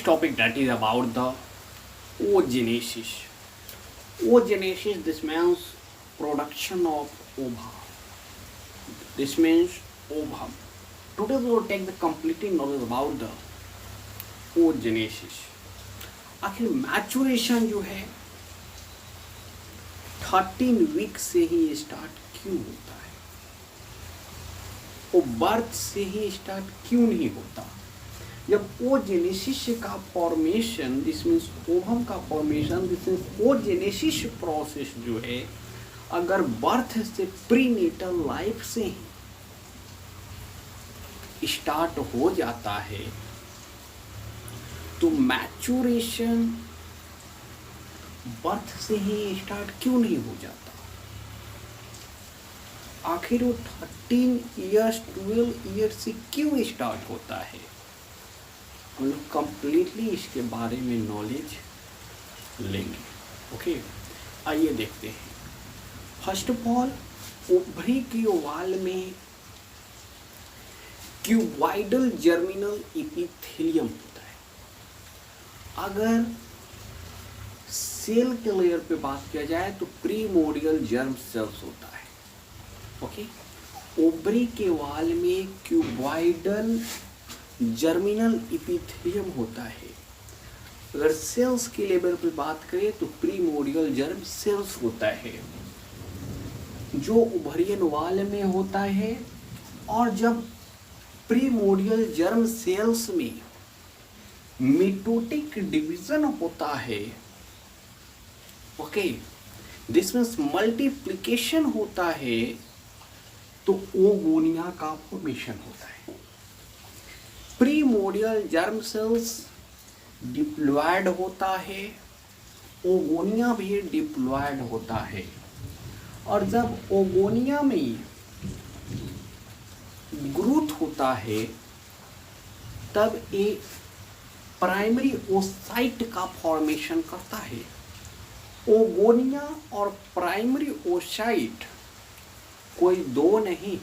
next topic that is about the oogenesis. Oogenesis, this means production of ova. This means ovum. Today we will take the complete knowledge about the oogenesis. आखिर maturation जो है 13 week से ही start क्यों होता है, वो birth से ही start क्यों नहीं होता? जब oogenesis का फॉर्मेशन, दिस मीन्स ओवम का formation, this means oogenesis process जो है अगर बर्थ से प्रीनेटल लाइफ से ही स्टार्ट हो जाता है तो मैचुरेशन बर्थ से ही स्टार्ट क्यों नहीं हो जाता? आखिर वो 13 इयर्स 12 इयर्स से क्यों स्टार्ट होता है? हम लोग कंप्लीटली इसके बारे में नॉलेज लेंगे। ओके, आइए देखते हैं। फर्स्ट ऑफ ऑल, ओवरी की ओवल में क्यूबॉइडल जर्मिनल एपिथेलियम होता है। अगर सेल के लेयर पे बात किया जाए तो प्रीमोडियल जर्म सेल्स होता है। ओके, ओवरी के वॉल में क्यूबॉइडल जर्मिनल एपिथेलियम होता है। अगर सेल्स के लेवल पे बात करें तो प्रीमोडियल जर्म सेल्स होता है जो ओवरियन वॉल में होता है। और जब प्रीमोडियल जर्म सेल्स में मिटोटिक डिवीजन होता है, ओके, दिस मीन्स मल्टीप्लिकेशन होता है, तो ओगोनिया का फॉर्मेशन होता है। प्रीमोडियल जर्म सेल्स डिप्लॉयड होता है, ओगोनिया भी डिप्लॉयड होता है। और जब ओगोनिया में ग्रोथ होता है तब एक प्राइमरी ओसाइट का फॉर्मेशन करता है। ओगोनिया और प्राइमरी ओसाइट कोई दो नहीं,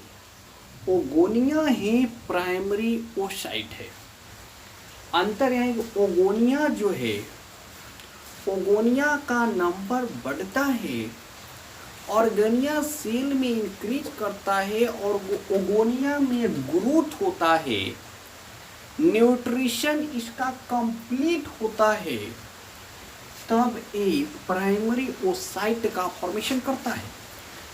ओगोनिया ही प्राइमरी ओसाइट है। अंतर यह है कि ओगोनिया जो है, ओगोनिया का नंबर बढ़ता है, ऑर्गेनिया सेल में इंक्रीज करता है और ओगोनिया में ग्रोथ होता है, न्यूट्रिशन इसका कंप्लीट होता है, तब एक प्राइमरी ओसाइट का फॉर्मेशन करता है।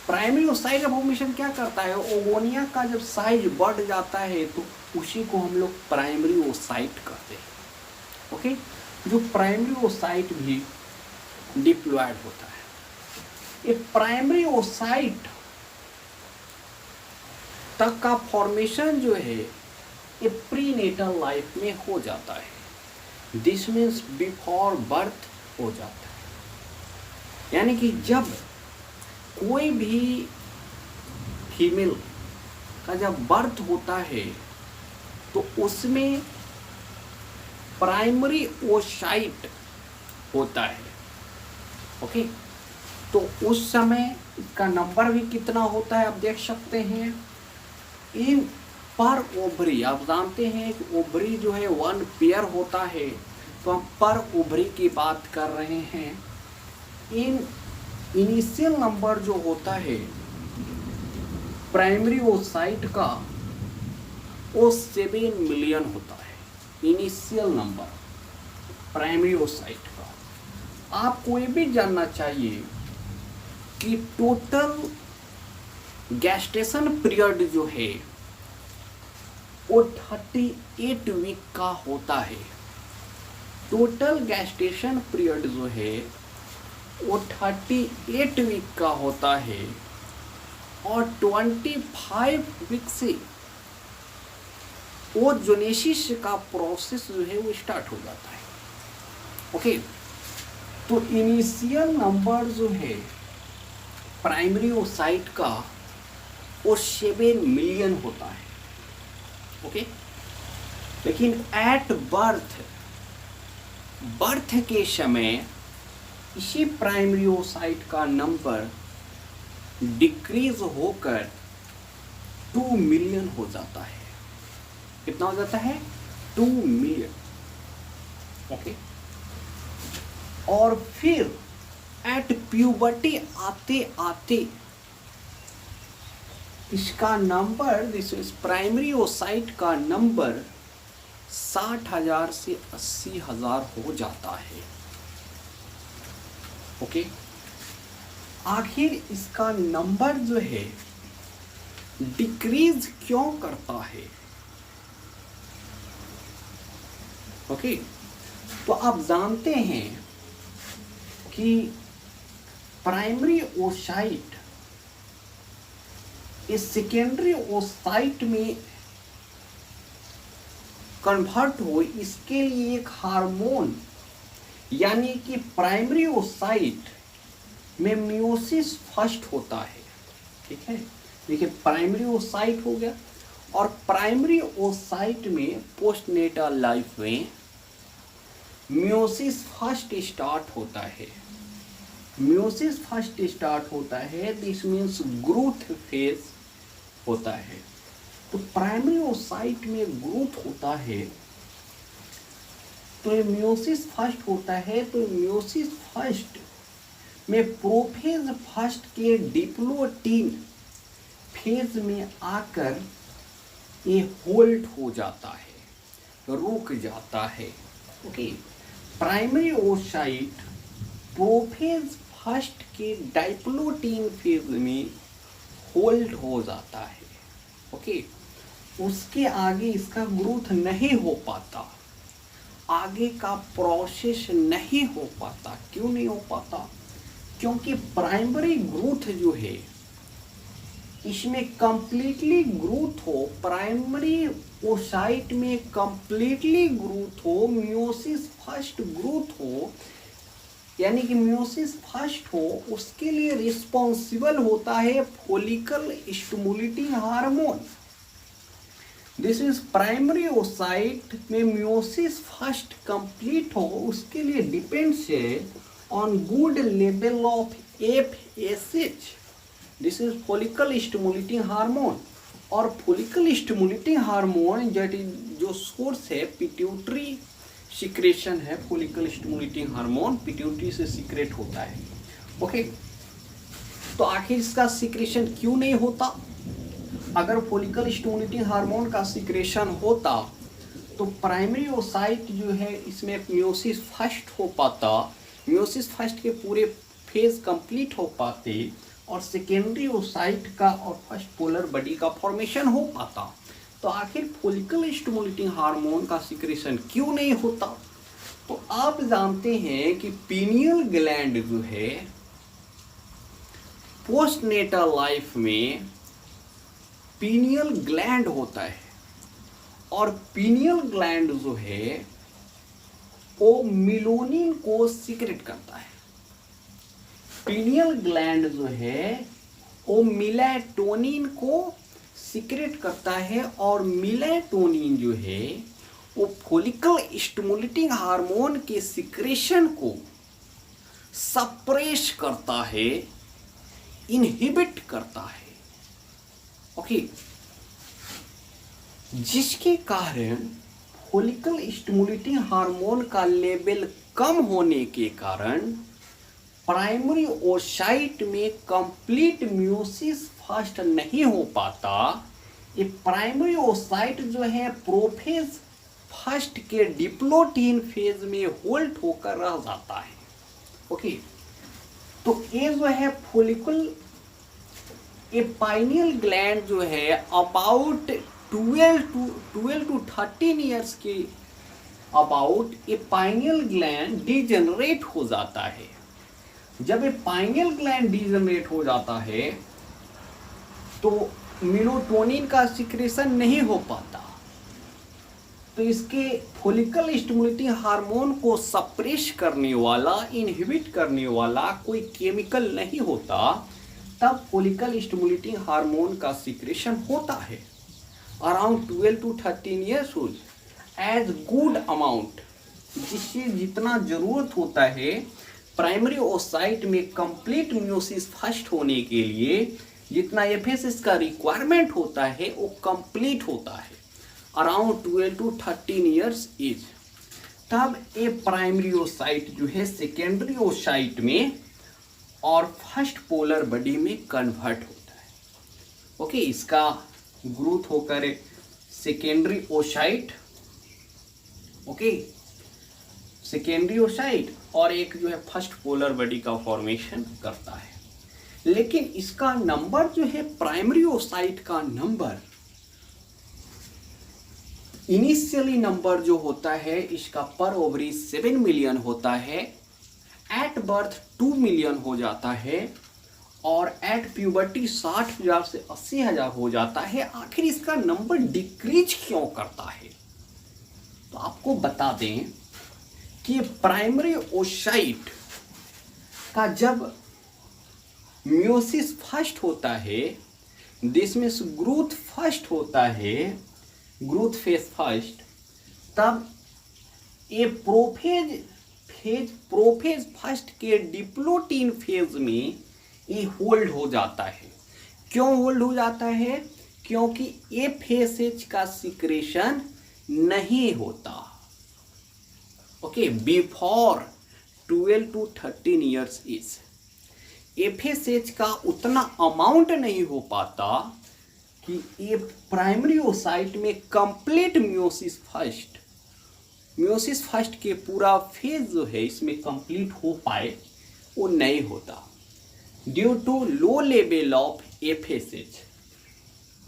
प्राइमरी ओसाइट का फॉर्मेशन क्या करता है? ओगोनिया का जब साइज बढ़ जाता है तो उसी को हम लोग प्राइमरी ओसाइट कहते हैं। ओके, जो प्राइमरी ओसाइट भी डिप्लॉयड होता है। ये प्राइमरी ओसाइट तक का फॉर्मेशन जो है ये प्रीनेटल लाइफ में हो जाता है। दिस मीन्स बिफोर बर्थ हो जाता है। यानी कि जब कोई भी फीमेल का जब बर्थ होता है तो उसमें प्राइमरी ओसाइट होता है। ओके, तो उस समय इसका नंबर भी कितना होता है आप देख सकते हैं। इन पर ओवरी, आप जानते हैं कि ओवरी जो है 1 पेयर होता है, तो हम पर ओवरी की बात कर रहे हैं। इन इनिशियल नंबर जो होता है प्राइमरी ओसाइट का वो 7 मिलियन होता है। इनिशियल नंबर प्राइमरी ओसाइट का। आपको ये भी जानना चाहिए कि टोटल गैस्टेशन पीरियड जो है वो 38 वीक का होता है। टोटल गैस्टेशन पीरियड जो है वो 38 वीक का होता है और 25 वीक से oogenesis का प्रोसेस जो है वो स्टार्ट हो जाता है। ओके, तो इनिशियल नंबर जो है प्राइमरी ओसाइट का वो 7 मिलियन होता है। ओके, लेकिन एट बर्थ के समय इसी प्राइमरी ओसाइट का नंबर डिक्रीज होकर 2 मिलियन हो जाता है। कितना हो जाता है? 2 मिलियन। ओके। और फिर एट प्यूबर्टी आते आते इसका number, this is primary oocyte का नंबर 60,000 से 80,000 हो जाता है। ओके। आखिर इसका नंबर जो है डिक्रीज क्यों करता है? ओके। तो आप जानते हैं कि प्राइमरी ओसाइट इस सेकेंडरी ओसाइट में कन्वर्ट हो, इसके लिए एक हार्मोन, यानी कि प्राइमरी ओसाइट में मियोसिस फर्स्ट होता है। ठीक है, देखिए प्राइमरी ओसाइट हो गया, और प्राइमरी ओसाइट में पोस्टनेटल लाइफ में मियोसिस फर्स्ट स्टार्ट होता है। मियोसिस फर्स्ट स्टार्ट होता है, दिस मीन्स ग्रोथ फेज होता है। तो प्राइमरी ओसाइट में ग्रोथ होता है, तो मियोसिस फर्स्ट होता है। तो मियोसिस फर्स्ट में प्रोफेज फर्स्ट के डिप्लोटीन फेज में आकर ये होल्ड हो जाता है, रुक जाता है। Okay. Primary oocyte prophase first के डाइप्लोटीन फेज में होल्ड हो जाता है। ओके। उसके आगे इसका ग्रोथ नहीं हो पाता, आगे का प्रोसेस नहीं हो पाता। क्यों नहीं हो पाता? क्योंकि प्राइमरी ग्रोथ जो है इसमें कंप्लीटली ग्रोथ हो, प्राइमरी ओसाइट में कंप्लीटली ग्रोथ हो, मियोसिस फर्स्ट ग्रोथ हो, यानी कि मियोसिस फर्स्ट हो, उसके लिए रिस्पॉन्सिबल होता है follicle stimulating hormone. This is primary oocyte में मियोसिस फर्स्ट कंप्लीट हो, उसके लिए डिपेंड्स है on good level of FSH। This is follicle stimulating hormone. और फॉलिकल स्टिमुलेटिंग हार्मोन जो सोर्स है पिट्यूटरी सिक्रेशन है। फॉलिकल स्टिमुलेटिंग हार्मोन पिट्यूटरी से सीक्रेट होता है। ओके। तो आखिर इसका सीक्रेशन क्यों नहीं होता? अगर फॉलिकल स्टिमुलेटिंग हार्मोन का सीक्रेशन होता तो प्राइमरी ओसाइट जो है इसमें मियोसिस फर्स्ट हो पाता, मियोसिस फर्स्ट के पूरे फेज कंप्लीट हो पाते, और सेकेंडरी ओसाइट का और फर्स्ट पोलर बॉडी का फॉर्मेशन हो पाता। तो आखिर फॉलिकल स्टिमुलेटिंग हार्मोन का सीक्रेशन क्यों नहीं होता? तो आप जानते हैं कि पीनियल ग्लैंड जो है पोस्टनेटल लाइफ में पीनियल ग्लैंड होता है, और पीनियल ग्लैंड जो है वो मेलानिन को सीक्रेट करता है। पीनियल ग्लैंड जो है वो मेलाटोनिन को सीक्रेट करता है, और मेलाटोनिन जो है वो फॉलिकल स्टिमुलेटिंग हार्मोन के सीक्रेशन को सप्रेस करता है, इनहिबिट करता है। ओके। जिसके कारण फॉलिकल स्टिमुलेटिंग हार्मोन का लेवल कम होने के कारण प्राइमरी ओसाइट में कंप्लीट मियोसिस फर्स्ट नहीं हो पाता। ये प्राइमरी ओसाइट जो है प्रोफेज फर्स्ट के डिप्लोटीन फेज में होल्ड होकर रह जाता है। ओके। तो ये जो है फॉलिकल, ये पाइनियल ग्लैंड जो है अबाउट 12 to 13 ईयर्स के अबाउट ये पाइनियल ग्लैंड डिजेनरेट हो जाता है। जब ये पाइनियल ग्लैंड डिजेनरेट हो जाता है तो मेलाटोनिन का सिक्रेशन नहीं हो पाता, तो इसके फॉलिकल स्टिमुलेटिंग हार्मोन को सप्रेस करने वाला, इनहिबिट करने वाला कोई केमिकल नहीं होता, तब फॉलिकल स्टिमुलेटिंग हार्मोन का सिक्रेशन होता है around 12 to 13 years old age good amount, जिससे जितना जरूरत होता है प्राइमरी ओसाइट में कंप्लीट मियोसिस फर्स्ट होने के लिए, जितना एफएसएस का रिक्वायरमेंट होता है वो कंप्लीट होता है अराउंड 12 to 13 ईयर्स एज। तब ये प्राइमरी ओसाइट जो है सेकेंडरी ओसाइट में और फर्स्ट पोलर बॉडी में कन्वर्ट होता है। ओके, इसका ग्रोथ होकर secondary oocyte, okay, secondary oocyte और एक जो है फर्स्ट पोलर बॉडी का फॉर्मेशन करता है। लेकिन इसका नंबर जो है प्राइमरी ओसाइट का नंबर, इनिशियली नंबर जो होता है इसका पर ओवरी 7 मिलियन होता है, एट बर्थ 2 मिलियन हो जाता है और एट प्यूबर्टी 60,000 से 80,000 हो जाता है। आखिर इसका नंबर डिक्रीज क्यों करता है? तो आपको बता दें कि प्राइमरी ओसाइट का जब मियोसिस फर्स्ट होता है, दिस मीन्स ग्रोथ फर्स्ट होता है, ग्रोथ फेज फर्स्ट, तब ये प्रोफेज फर्स्ट के डिप्लोटीन फेज में ये होल्ड हो जाता है। क्यों होल्ड हो जाता है? क्योंकि एफएसएच का सिक्रेशन नहीं होता। Okay, before 12 to 13 years is FSH का उतना अमाउंट नहीं हो पाता कि ये प्राइमरी ओसाइट में कंप्लीट मियोसिस फर्स्ट के पूरा फेज जो है इसमें कंप्लीट हो पाए, वो नहीं होता due to low level of FSH.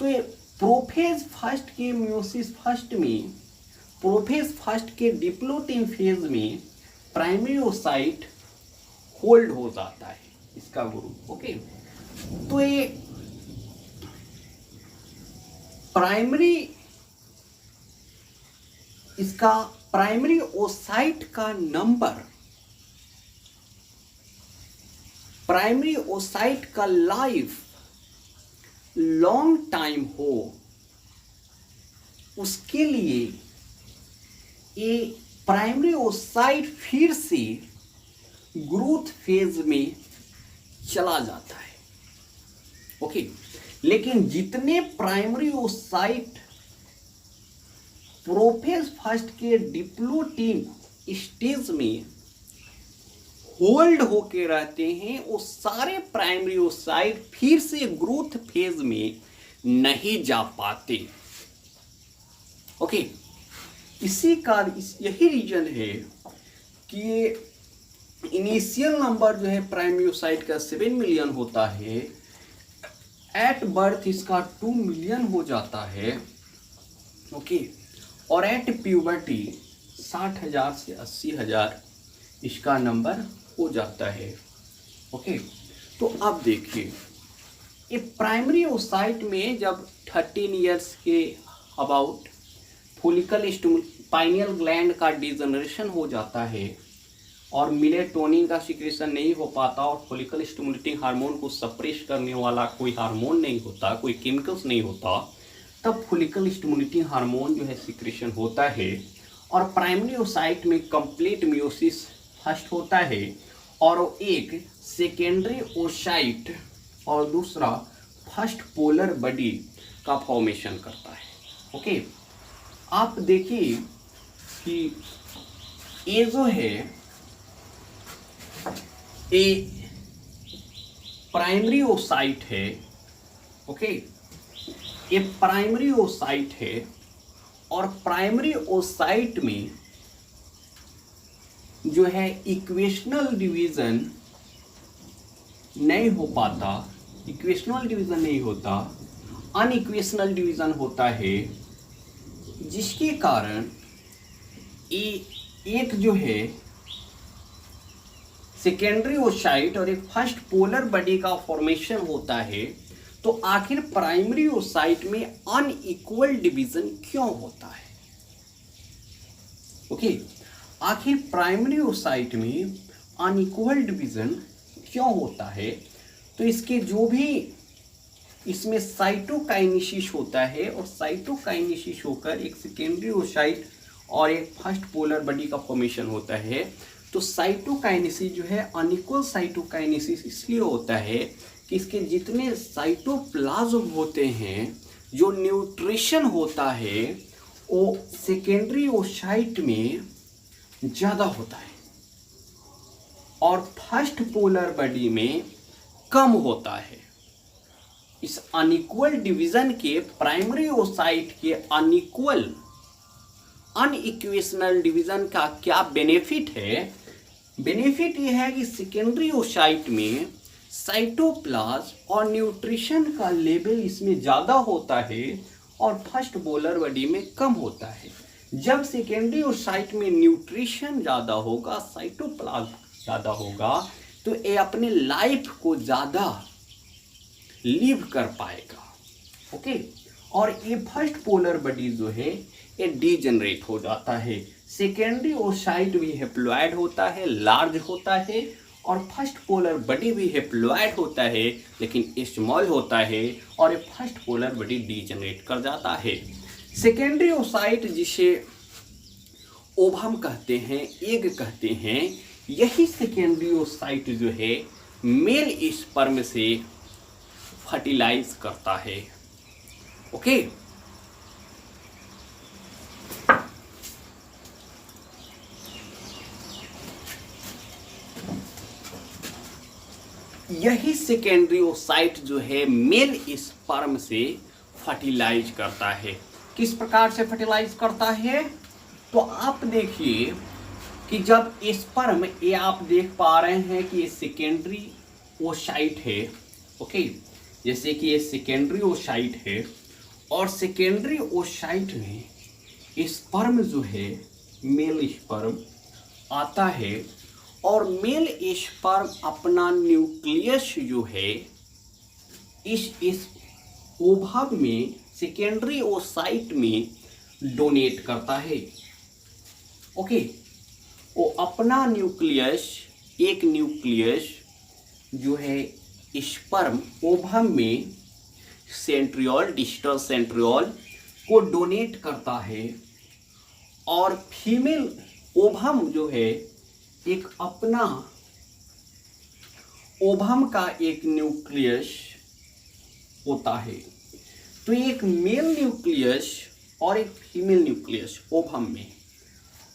तो ये प्रोफेज फर्स्ट के मियोसिस फर्स्ट में, प्रोफेज फर्स्ट के डिप्लोटीन फेज में प्राइमरी ओसाइट होल्ड हो जाता है इसका ग्रुप। ओके, तो ये प्राइमरी, इसका प्राइमरी ओसाइट का नंबर, प्राइमरी ओसाइट का लाइफ लॉन्ग टाइम हो, उसके लिए ये प्राइमरी ओसाइट फिर से ग्रोथ फेज में चला जाता है। ओके, लेकिन जितने प्राइमरी ओसाइट प्रोफेज फर्स्ट के डिप्लोटीन स्टेज में होल्ड होके रहते हैं, वो सारे प्राइमरी ओसाइट फिर से ग्रोथ फेज में नहीं जा पाते। ओके, इसी का यही रीजन है कि इनिशियल नंबर जो है प्राइमरी ओसाइट का 7 मिलियन होता है, एट बर्थ इसका 2 मिलियन हो जाता है। ओके, और एट प्यूबर्टी 60,000 से 80,000 इसका नंबर हो जाता है। ओके, तो अब देखिए ये प्राइमरी ओसाइट में जब 13 इयर्स के अबाउट फोलिकल पाइनियल ग्लैंड का डिजनरेशन हो जाता है और मेलेटोनिन का सिक्रेशन नहीं हो पाता और फोलिकल स्टिमुलेटिंग हार्मोन को सप्रेस करने वाला कोई हार्मोन नहीं होता, कोई केमिकल्स नहीं होता, तब फोलिकल स्टिमुलेटिंग हार्मोन जो है सिक्रेशन होता है और प्राइमरी ओसाइट में कंप्लीट मियोसिस फर्स्ट होता है और एक सेकेंडरी ओसाइट और दूसरा फर्स्ट पोलर बॉडी का फॉर्मेशन करता है। ओके, आप देखिए कि ये जो है ये प्राइमरी ओसाइट है। ओके, ये प्राइमरी ओसाइट है और प्राइमरी ओसाइट में जो है इक्वेशनल डिवीजन नहीं हो पाता, इक्वेशनल डिवीजन नहीं होता, अनइक्वेशनल डिवीजन होता है, जिसके कारण एक जो है सेकेंडरी ओसाइट और एक फर्स्ट पोलर बॉडी का फॉर्मेशन होता है। तो आखिर प्राइमरी ओसाइट में अनइक्वल डिवीजन क्यों होता है? ओके, आखिर प्राइमरी ओसाइट में अनइक्वल डिवीजन क्यों होता है? तो इसके जो भी इसमें साइटोकाइनेसिस होता है और साइटोकाइनेसिस होकर एक सेकेंडरी ओसाइट और एक फर्स्ट पोलर बॉडी का फॉर्मेशन होता है। तो साइटोकाइनेसिस जो है अनइक्वल साइटोकाइनेसिस इसलिए होता है कि इसके जितने साइटोप्लाज्म होते हैं, जो न्यूट्रिशन होता है, वो सेकेंडरी ओसाइट में ज्यादा होता है और फर्स्ट पोलर बॉडी में कम होता है। इस अनइक्वल डिवीजन के प्राइमरी ओसाइट के अनइक्वेशनल डिवीजन का क्या बेनिफिट है? बेनिफिट ये है कि सेकेंडरी ओसाइट में साइटोप्लाज्म और न्यूट्रिशन का लेवल इसमें ज़्यादा होता है और फर्स्ट पोलर बॉडी में कम होता है। जब सेकेंडरी ओसाइट में न्यूट्रिशन ज़्यादा होगा, साइटोप्लाज्म ज़्यादा होगा, तो ये अपने लाइफ को ज़्यादा लिव कर पाएगा। ओके, और ये फर्स्ट पोलर बॉडी जो है ये डीजनरेट हो जाता है। सेकेंडरी ओसाइट भी हैप्लॉइड होता है, लार्ज होता है, और फर्स्ट पोलर बॉडी भी हैप्लॉइड होता है लेकिन स्मॉल होता है, और ये फर्स्ट पोलर बॉडी डीजनरेट कर जाता है। सेकेंडरी ओसाइट जिसे ओवम कहते हैं, एग कहते हैं, यही सेकेंडरी ओसाइट जो है मेल स्पर्म से फर्टिलाइज करता है। ओके, यही सेकेंडरी ओसाइट जो है मेल स्पर्म से फर्टिलाइज करता है। किस प्रकार से फर्टिलाइज करता है? तो आप देखिए कि जब स्पर्म, ये आप देख पा रहे हैं कि ये सेकेंडरी ओसाइट है। ओके, जैसे कि ये सेकेंडरी ओसाइट है और सेकेंडरी ओसाइट में स्पर्म जो है मेल स्पर्म आता है और मेल स्पर्म अपना न्यूक्लियस जो है इस ओवम में सेकेंडरी ओसाइट में डोनेट करता है। ओके, वो अपना न्यूक्लियस, एक न्यूक्लियस जो है स्पर्म ओवम में सेंट्रियोल, डिस्टल सेंट्रियोल को डोनेट करता है, और फीमेल ओवम जो है एक अपना ओवम का एक न्यूक्लियस होता है। तो एक मेल न्यूक्लियस और एक फीमेल न्यूक्लियस ओवम में,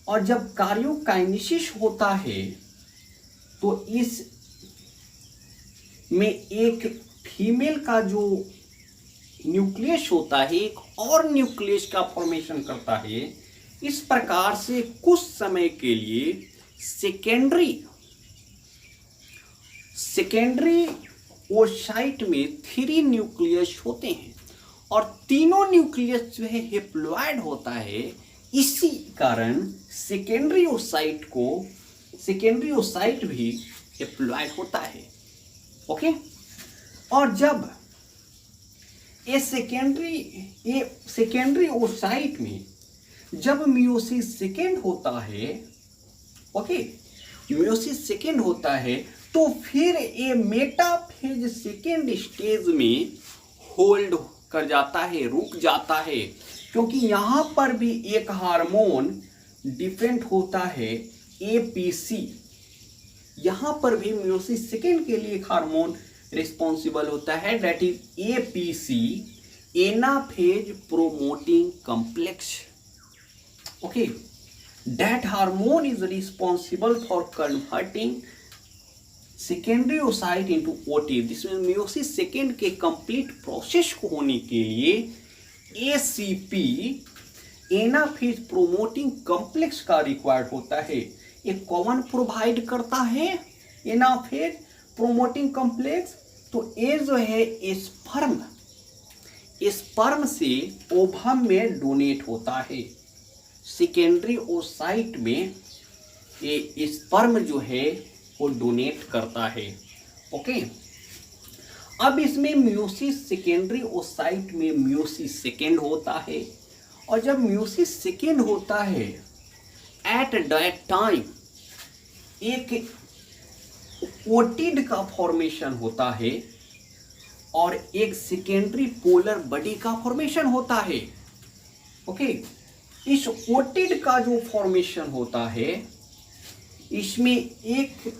और जब कार्योकाइनेसिस होता है तो इस में एक फीमेल का जो न्यूक्लियस होता है एक और न्यूक्लियस का फॉर्मेशन करता है। इस प्रकार से कुछ समय के लिए सेकेंडरी ओसाइट में 3 न्यूक्लियस होते हैं और तीनों न्यूक्लियस जो है हैप्लॉइड होता है। इसी कारण सेकेंडरी ओसाइट भी हैप्लॉइड होता है। ओके, और जब ये सेकेंडरी ओसाइट में जब मियोसिस सेकेंड होता है, ओके, मियोसिस सेकेंड होता है, तो फिर ये मेटाफेज सेकेंड स्टेज में होल्ड कर जाता है, रुक जाता है, क्योंकि यहाँ पर भी एक हार्मोन डिफरेंट होता है, एपीसी। यहाँ पर भी मियोसिस सेकेंड के लिए एक हार्मोन रिस्पॉन्सिबल होता है, that is APC, anaphase promoting complex. Okay, that hormone is responsible for converting secondary oocyte into OT. जिसमें मियोसिस सेकेंड के कंप्लीट प्रोसेस को होने के लिए एसीपी, एनाफेज प्रोमोटिंग कॉम्प्लेक्स का रिक्वायर्ड होता है। एक कॉमन प्रोवाइड करता है एनाफेज प्रोमोटिंग कॉम्प्लेक्स। तो ये जो है स्पर्म से ओवम में डोनेट होता है। सेकेंडरी ओसाइट में ये स्पर्म जो है वो डोनेट करता है। ओके, अब इसमें मियोसिस सेकेंडरी ओसाइट में मियोसिस सेकेंड होता है, और जब मियोसिस सेकेंड होता है एट दैट टाइम एक ओटिड का फॉर्मेशन होता है और एक सेकेंडरी पोलर बॉडी का फॉर्मेशन होता है। ओके, इस ओटिड का जो फॉर्मेशन होता है, इसमें एक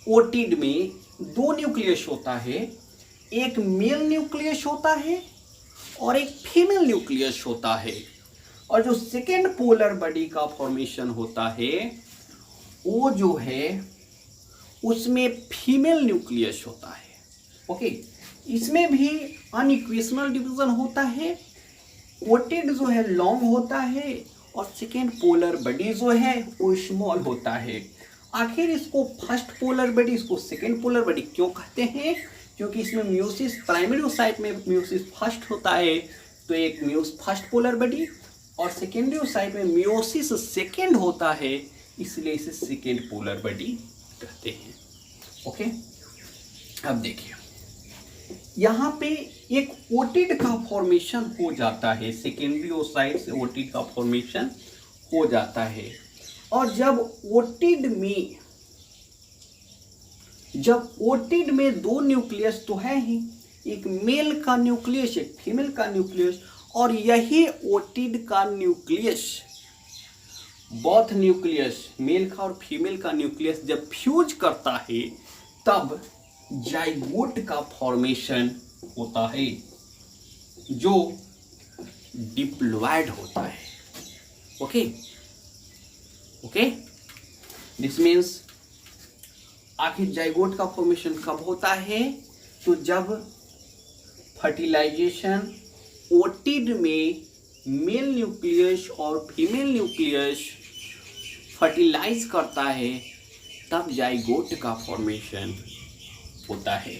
ओटिड में 2 न्यूक्लियस होता है, एक मेल न्यूक्लियस होता है और एक फीमेल न्यूक्लियस होता है। और जो सेकेंड पोलर बॉडी का फॉर्मेशन होता है वो जो है उसमें फीमेल न्यूक्लियस होता है। ओके, इसमें भी अनइक्वेशनल डिवीजन होता है, कोटेड जो है लॉन्ग होता है और सेकेंड पोलर बॉडी जो है वो स्मॉल होता है। आखिर इसको फर्स्ट पोलर बॉडी, इसको सेकेंड पोलर बॉडी क्यों कहते हैं? क्योंकि इसमें म्यूसिस प्राइमरी साइट में म्यूसिस फर्स्ट होता है, तो एक म्यूस फर्स्ट पोलर बॉडी, और सेकेंडरी साइट में म्यूसिस सेकेंड होता है, इसलिए इसे सेकेंड पोलर बॉडी कहते हैं। ओके, अब देखिए यहाँ पे एक ओटिड का फॉर्मेशन हो जाता है, सेकेंडरी ओसाइट से ओटिड का फॉर्मेशन हो जाता है। और जब ओटिड में दो न्यूक्लियस तो है ही, एक मेल का न्यूक्लियस एक फीमेल का न्यूक्लियस, और यही ओटिड का न्यूक्लियस बोथ न्यूक्लियस मेल का और फीमेल का न्यूक्लियस जब फ्यूज करता है तब जाइगोट का फॉर्मेशन होता है जो डिप्लॉयड होता है। ओके ओके, दिस मीन्स आखिर जाइगोट का फॉर्मेशन कब होता है? तो जब फर्टिलाइजेशन ओटिड में मेल न्यूक्लियस और फीमेल न्यूक्लियस फर्टिलाइज करता है तब जाइगोट का फॉर्मेशन होता है।